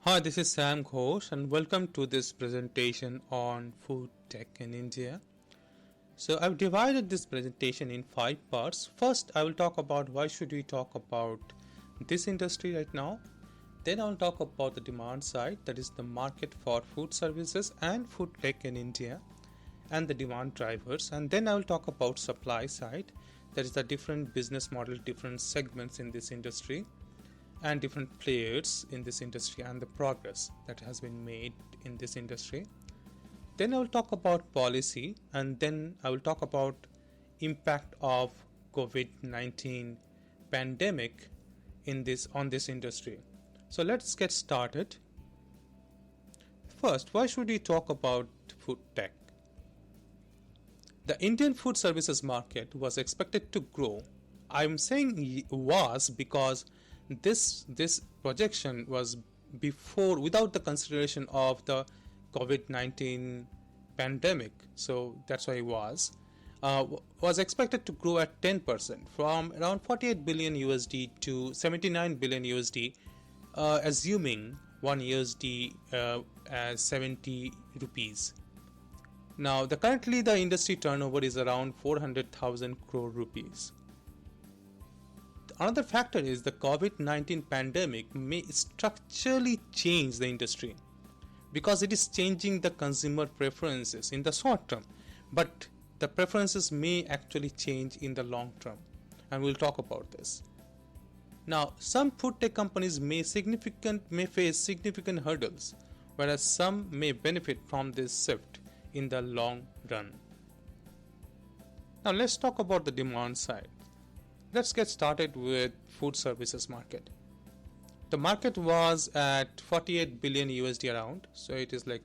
Hi, this is Sam Ghosh and welcome to this presentation on food tech in India. So I've divided this presentation in 5 parts. First, I will talk about why should we talk about this industry right now. Then I will talk about the demand side, that is the market for food services and food tech in India and the demand drivers. And then I will talk about supply side, that is the different business model, different segments in this industry and different players in this industry and the progress that has been made in this industry. Then I will talk about policy and then I will talk about impact of COVID-19 pandemic in this on this industry. So let's get started. First, why should we talk about food tech? The Indian food services market was expected to grow. I'm saying was because this projection was before without the consideration of the COVID-19 pandemic, so that's why it was expected to grow at 10% from around 48 billion USD to 79 billion USD, assuming 1 USD as 70 rupees. Now currently the industry turnover is around 400,000 crore rupees. Another factor is the COVID-19 pandemic may structurally change the industry because it is changing the consumer preferences in the short term, but the preferences may actually change in the long term, and we'll talk about this. Now, some food tech companies may face significant hurdles, whereas some may benefit from this shift in the long run. Now, let's talk about the demand side. Let's get started with food services market. The market was at 48 billion USD around, so it is like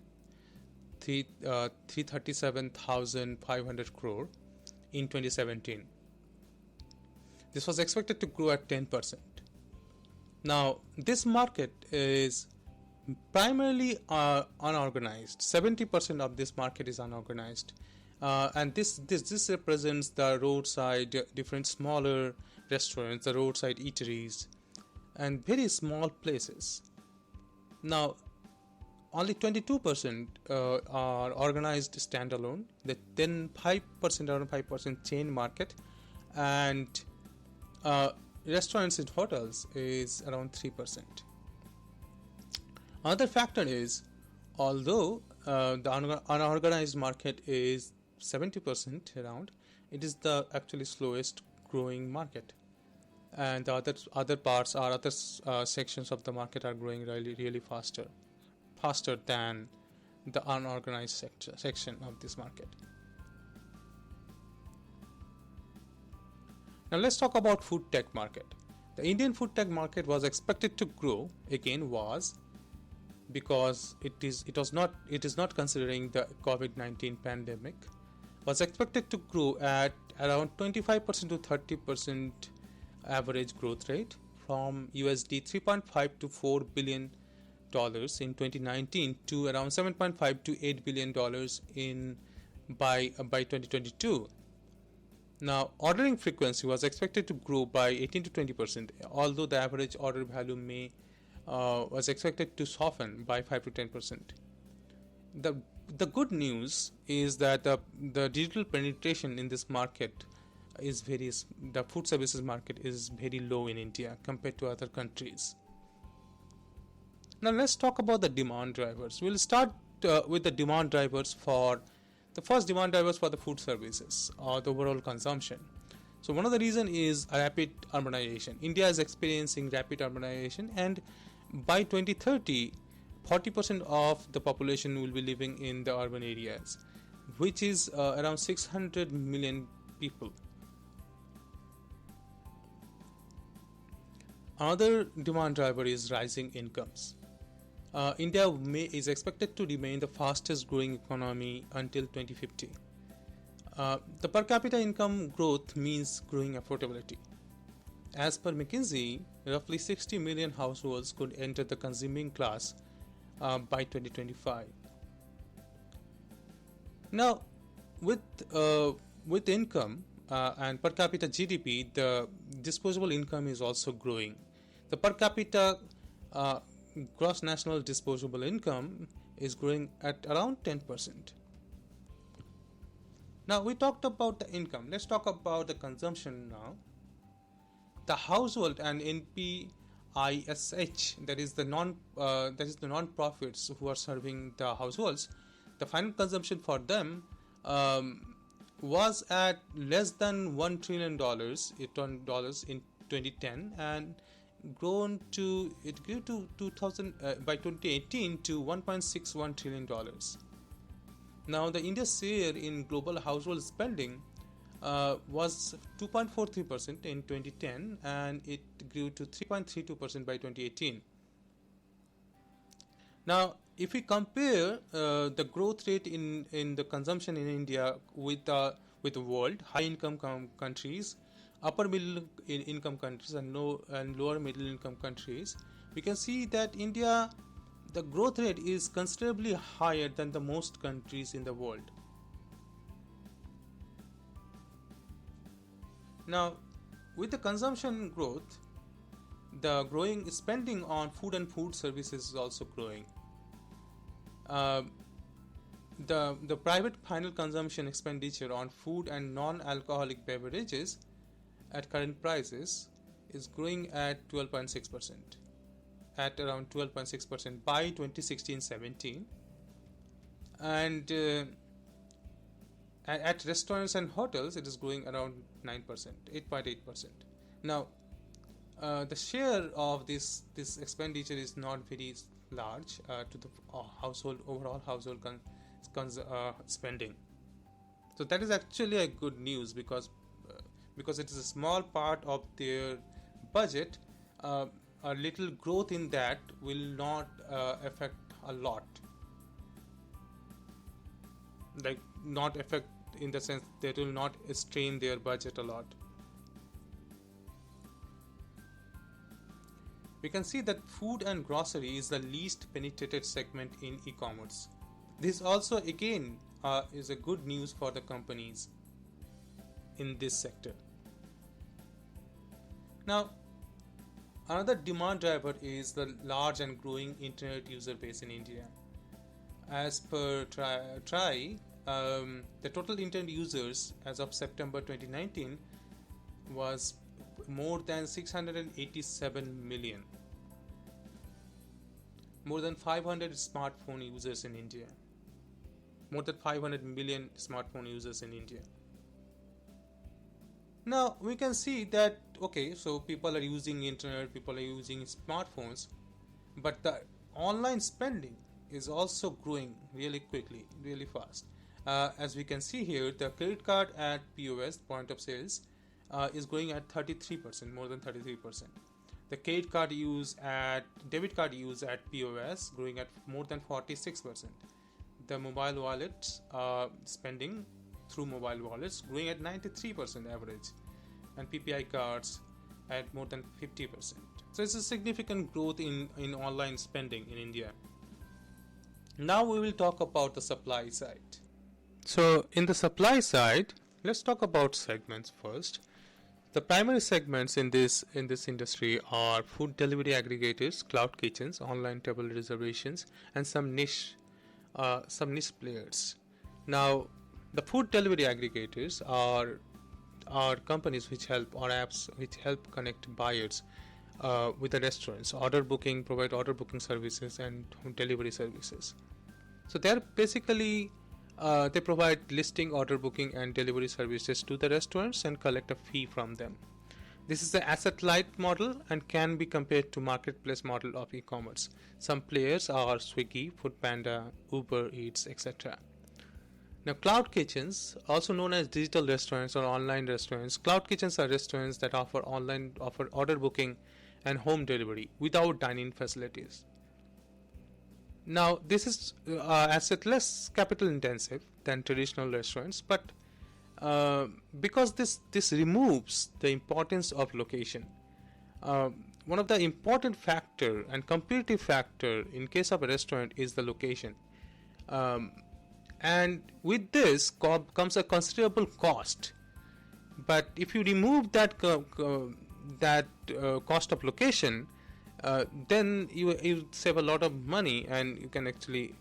337,500 crore in 2017. This was expected to grow at 10%. Now, this market is primarily unorganized. 70% of this market is unorganized. And this represents the roadside, different smaller restaurants, the roadside eateries, and very small places. Now, only 22% are organized standalone. Then 5%, around 5% chain market, and restaurants and hotels is around 3%. Another factor is, although the unorganized market is 70% around, it is the actually slowest growing market, and the other parts are other sections of the market are growing really faster than the unorganized section of this market. Now let's talk about food tech market. The Indian food tech market was expected to grow again because it is not considering the COVID-19 pandemic, was expected to grow at around 25% to 30% average growth rate from USD 3.5 to 4 billion dollars in 2019 to around 7.5 to 8 billion dollars in by 2022. Now, ordering frequency was expected to grow by 18 to 20%, although the average order value was expected to soften by 5 to 10%. The good news is that the digital penetration in this market the food services market is very low in India compared to other countries. Now let's talk about the demand drivers. We'll start with the demand drivers for the first demand drivers for the food services or the overall consumption. So one of the reason is rapid urbanization. India is experiencing rapid urbanization, and by 2030 40% of the population will be living in the urban areas, which is around 600 million people. Another demand driver is rising incomes. India is expected to remain the fastest growing economy until 2050. The per capita income growth means growing affordability. As per McKinsey, roughly 60 million households could enter the consuming class by 2025. Now, with income and per capita GDP, the disposable income is also growing. The per capita gross national disposable income is growing at around 10%. Now we talked about the income. Let's talk about the consumption now. The household and NPISH, that is the non-profits who are serving the households, the final consumption for them was at less than $1 trillion in 2010, and it grew to 2000 by 2018 to $1.61 trillion. Now the India's share in global household spending was 2.43% in 2010, and it grew to 3.32% by 2018. Now, if we compare the growth rate in the consumption in India with the world, high income countries, upper middle income countries, and lower middle income countries, we can see that India, the growth rate is considerably higher than the most countries in the world. Now, with the consumption growth, the growing spending on food and food services is also growing. The private final consumption expenditure on food and non-alcoholic beverages at current prices is growing at 12.6%, at around 12.6% by 2016-17, and at restaurants and hotels it is growing around 9%, 8.8%. Now, the share of this expenditure is not very large to the overall household spending. So that is actually a good news, because it is a small part of their budget. A little growth in that will not affect a lot, like not affect in the sense that will not strain their budget a lot. We can see that food and grocery is the least penetrated segment in e-commerce. This also again is a good news for the companies in this sector. Now, another demand driver is the large and growing internet user base in India. As per TRAI, the total internet users as of September 2019 was more than 687 million. More than 500 smartphone users in India. More than 500 million smartphone users in India. Now we can see that, okay, so people are using internet, people are using smartphones, but the online spending is also growing really quickly, really fast. As we can see here, the credit card at POS, point of sales, is growing at 33%, more than 33%. The debit card use at POS growing at more than 46%. The mobile wallets spending through mobile wallets growing at 93% average, and PPI cards at more than 50%. So it's a significant growth in online spending in India. Now we will talk about the supply side. So in the supply side, let's talk about segments first. The primary segments in this industry are food delivery aggregators, cloud kitchens, online table reservations, and some niche players. Now, the food delivery aggregators are companies which help, or apps which help connect buyers with the restaurants, provide order booking services and delivery services. So they are basically they provide listing, order booking, and delivery services to the restaurants and collect a fee from them. This is the asset-light model and can be compared to marketplace model of e-commerce. Some players are Swiggy, Foodpanda, Uber Eats, etc. Now, cloud kitchens, also known as digital restaurants or online restaurants, cloud kitchens are restaurants that offer order booking and home delivery without dine-in facilities. Now, this is asset less capital intensive than traditional restaurants, but because this removes the importance of location. One of the important factor and competitive factor in case of a restaurant is the location. And with this comes a considerable cost. But if you remove that cost of location, then you save a lot of money and you can actually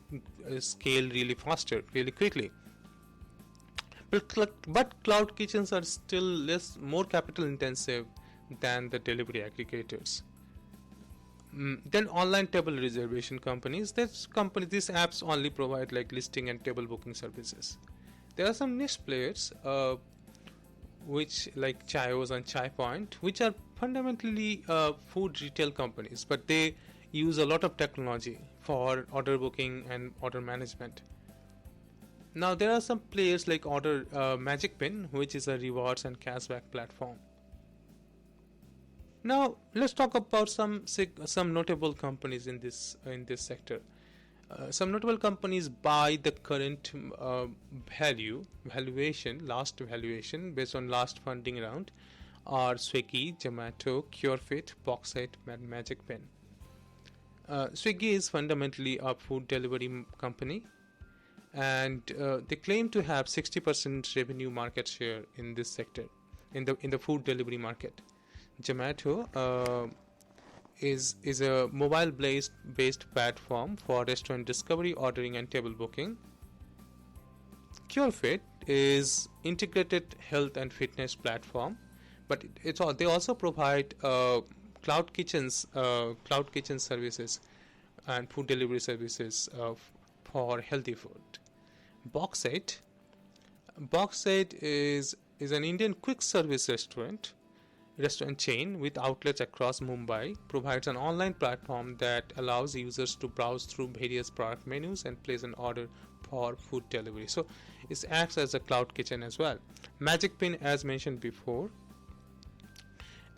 scale really faster, really quickly. But cloud kitchens are still more capital intensive than the delivery aggregators. Then online table reservation companies. These apps only provide like listing and table booking services. There are some niche players, which like Chayos and Chai Point, which are fundamentally food retail companies, but they use a lot of technology for order booking and order management. Now there are some players like Order Magic Pin, which is a rewards and cashback platform. Now let's talk about some notable companies in this sector. Some notable companies by the current last valuation based on last funding round are Swiggy, Zomato, CureFit, Boxite, and Magic Pen. Swiggy is fundamentally a food delivery company, and they claim to have 60% revenue market share in this sector, in the food delivery market. Zomato is a mobile based platform for restaurant discovery, ordering, and table booking. CureFit is integrated health and fitness platform, but they also provide cloud kitchen services and food delivery services for healthy food. Boxite is an Indian quick service restaurant chain with outlets across Mumbai, provides an online platform that allows users to browse through various product menus and place an order for food delivery. So it acts as a cloud kitchen as well. Magic Pin, as mentioned before,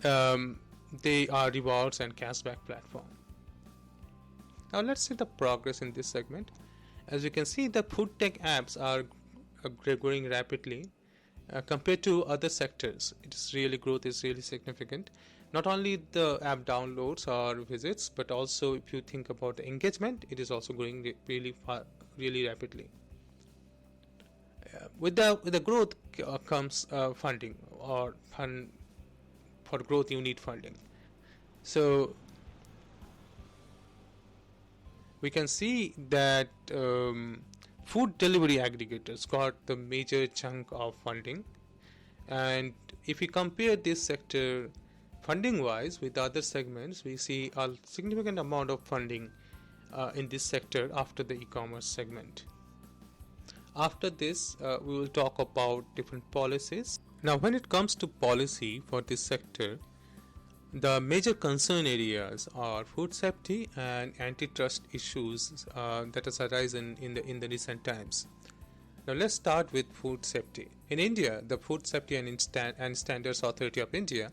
they are rewards and cashback platform. Now let's see the progress in this segment. As you can see, the food tech apps are growing rapidly. Compared to other sectors, growth is really significant. Not only the app downloads or visits, but also if you think about the engagement, it is also growing really rapidly. With the growth comes funding, for growth you need funding. So we can see that food delivery aggregators got the major chunk of funding, and if we compare this sector funding wise with other segments, we see a significant amount of funding in this sector after the e-commerce segment. After this, we will talk about different policies. Now when it comes to policy for this sector, the major concern areas are food safety and antitrust issues that has arisen in the recent times. Now let's start with food safety. In India, the Food Safety and Standards Authority of India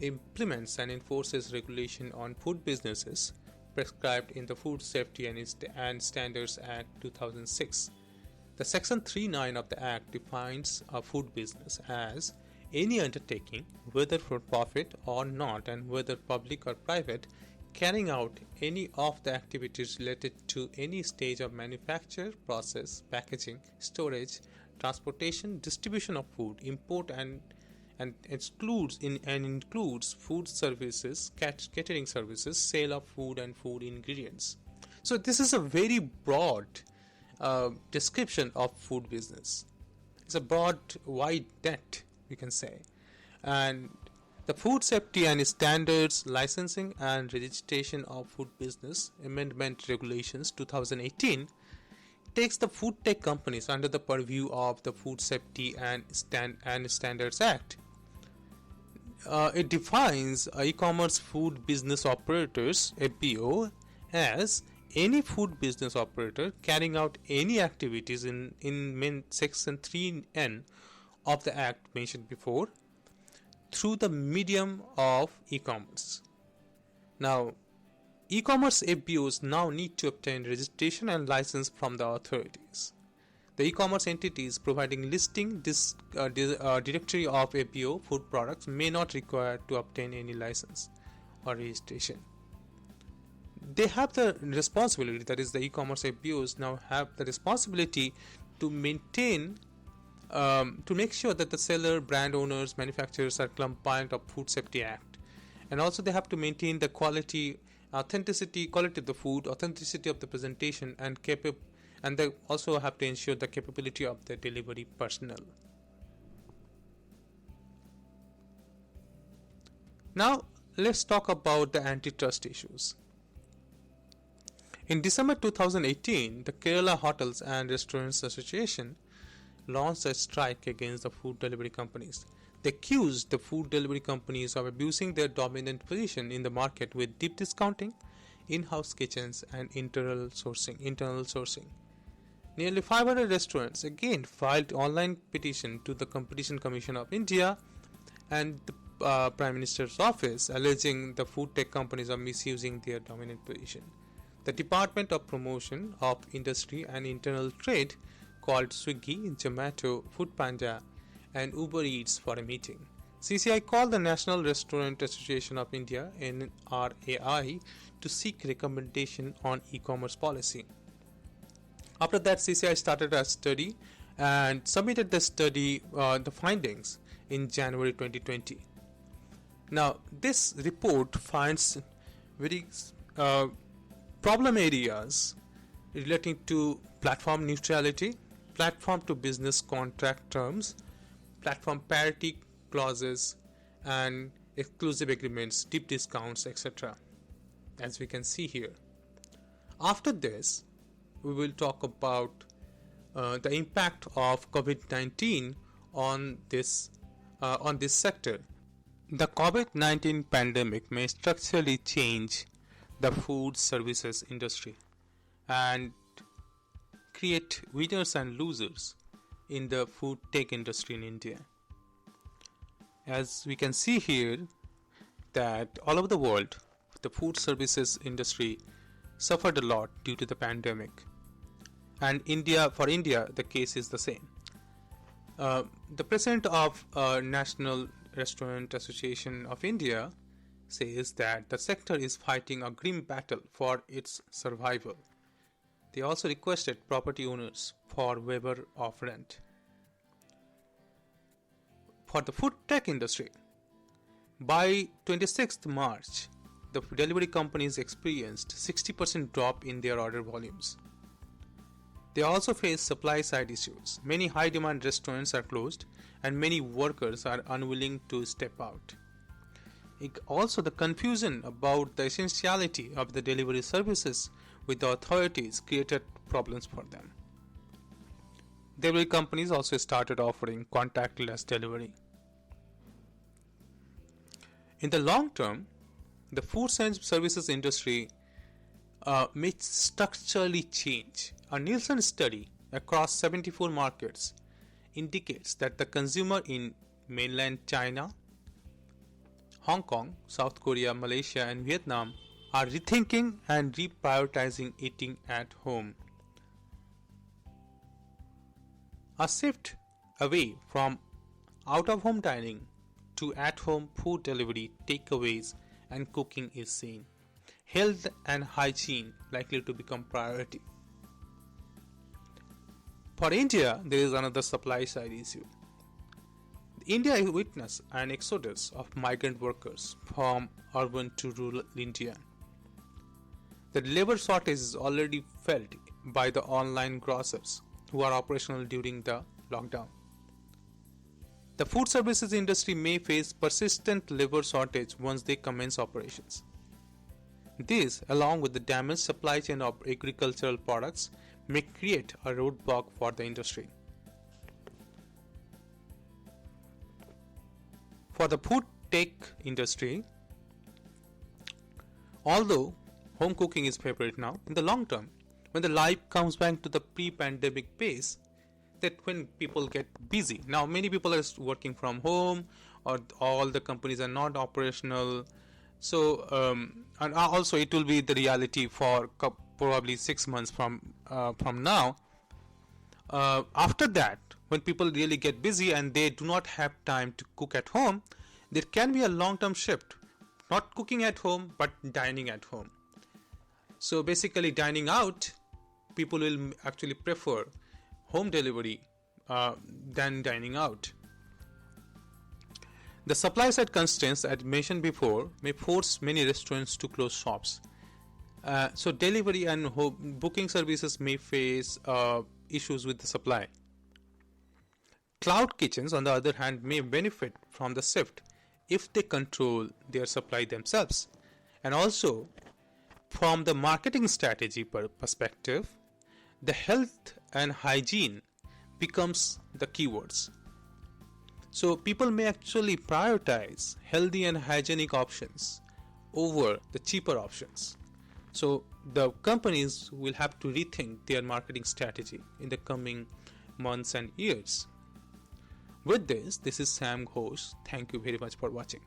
implements and enforces regulation on food businesses prescribed in the Food Safety and Standards Act 2006. The Section 3(9) of the Act defines a food business as any undertaking, whether for profit or not, and whether public or private, carrying out any of the activities related to any stage of manufacture, process, packaging, storage, transportation, distribution of food, import and includes food services, catering services, sale of food and food ingredients. So this is a very broad description of food business. It's a broad, wide net, we can say. And the Food Safety and Standards Licensing and Registration of Food Business Amendment Regulations 2018 takes the food tech companies under the purview of the Food Safety and Standards Act. It defines e-commerce food business operators, FBO, as any food business operator carrying out any activities in Section 3(n) of the Act mentioned before through the medium of e-commerce. Now, e-commerce FBOs now need to obtain registration and license from the authorities. The e-commerce entities providing listing directory of FBO food products may not require to obtain any license or registration. They have the responsibility, that is the e-commerce FBOs now have the responsibility to maintain to make sure that the seller, brand owners, manufacturers are compliant of Food Safety Act And also they have to maintain the quality of the food, authenticity of the presentation, and they also have to ensure the capability of the delivery personnel. Now let's talk about the antitrust issues. In December 2018, the Kerala Hotels and Restaurants Association launched a strike against the food delivery companies. They accused the food delivery companies of abusing their dominant position in the market with deep discounting, in-house kitchens, and internal sourcing. Nearly 500 restaurants again filed online petition to the Competition Commission of India and the Prime Minister's office, alleging the food tech companies are misusing their dominant position. The Department of Promotion of Industry and Internal Trade called Swiggy, Zomato, Foodpanda, and Uber Eats for a meeting. CCI called the National Restaurant Association of India (NRAI) to seek recommendation on e-commerce policy. After that, CCI started a study and submitted the findings in January 2020. Now, this report finds very problem areas relating to platform neutrality, platform to business contract terms, platform parity clauses, and exclusive agreements, deep discounts, etc. As we can see here. After this, we will talk about the impact of COVID-19 on this sector. The COVID-19 pandemic may structurally change the food services industry and create winners and losers in the food tech industry in India. As we can see here, that all over the world, the food services industry suffered a lot due to the pandemic. And for India, the case is the same. The president of National Restaurant Association of India says that the sector is fighting a grim battle for its survival. They also requested property owners for waiver of rent. For the food tech industry, by 26th March, the delivery companies experienced 60% drop in their order volumes. They also face supply side issues. Many high demand restaurants are closed and many workers are unwilling to step out. Also, the confusion about the essentiality of the delivery services with the authorities created problems for them. Delivery companies also started offering contactless delivery. In the long term, the food services industry may structurally change. A Nielsen study across 74 markets indicates that the consumer in mainland China, Hong Kong, South Korea, Malaysia, and Vietnam are rethinking and reprioritizing eating at home. A shift away from out-of-home dining to at-home food delivery, takeaways, and cooking is seen. Health and hygiene likely to become priority. For India, there is another supply side issue. India witnessed an exodus of migrant workers from urban to rural India. The labor shortage is already felt by the online grocers who are operational during the lockdown. The food services industry may face persistent labor shortage once they commence operations. This, along with the damaged supply chain of agricultural products, may create a roadblock for the industry. For the food tech industry, although home cooking is favorite now, in the long term, when the life comes back to the pre-pandemic pace, that when people get busy. Now many people are working from home, or all the companies are not operational. So and also it will be the reality for probably 6 months from now. After that, when people really get busy and they do not have time to cook at home, there can be a long-term shift, not cooking at home but dining at home. So basically dining out, people will actually prefer home delivery than dining out. The supply side constraints, as mentioned before, may force many restaurants to close shops. So delivery and booking services may face issues with the supply. Cloud kitchens, on the other hand, may benefit from the shift if they control their supply themselves. And also, from the marketing strategy perspective, the health and hygiene becomes the keywords. So people may actually prioritize healthy and hygienic options over the cheaper options. So the companies will have to rethink their marketing strategy in the coming months and years. With this is Sam Ghosh. Thank you very much for watching.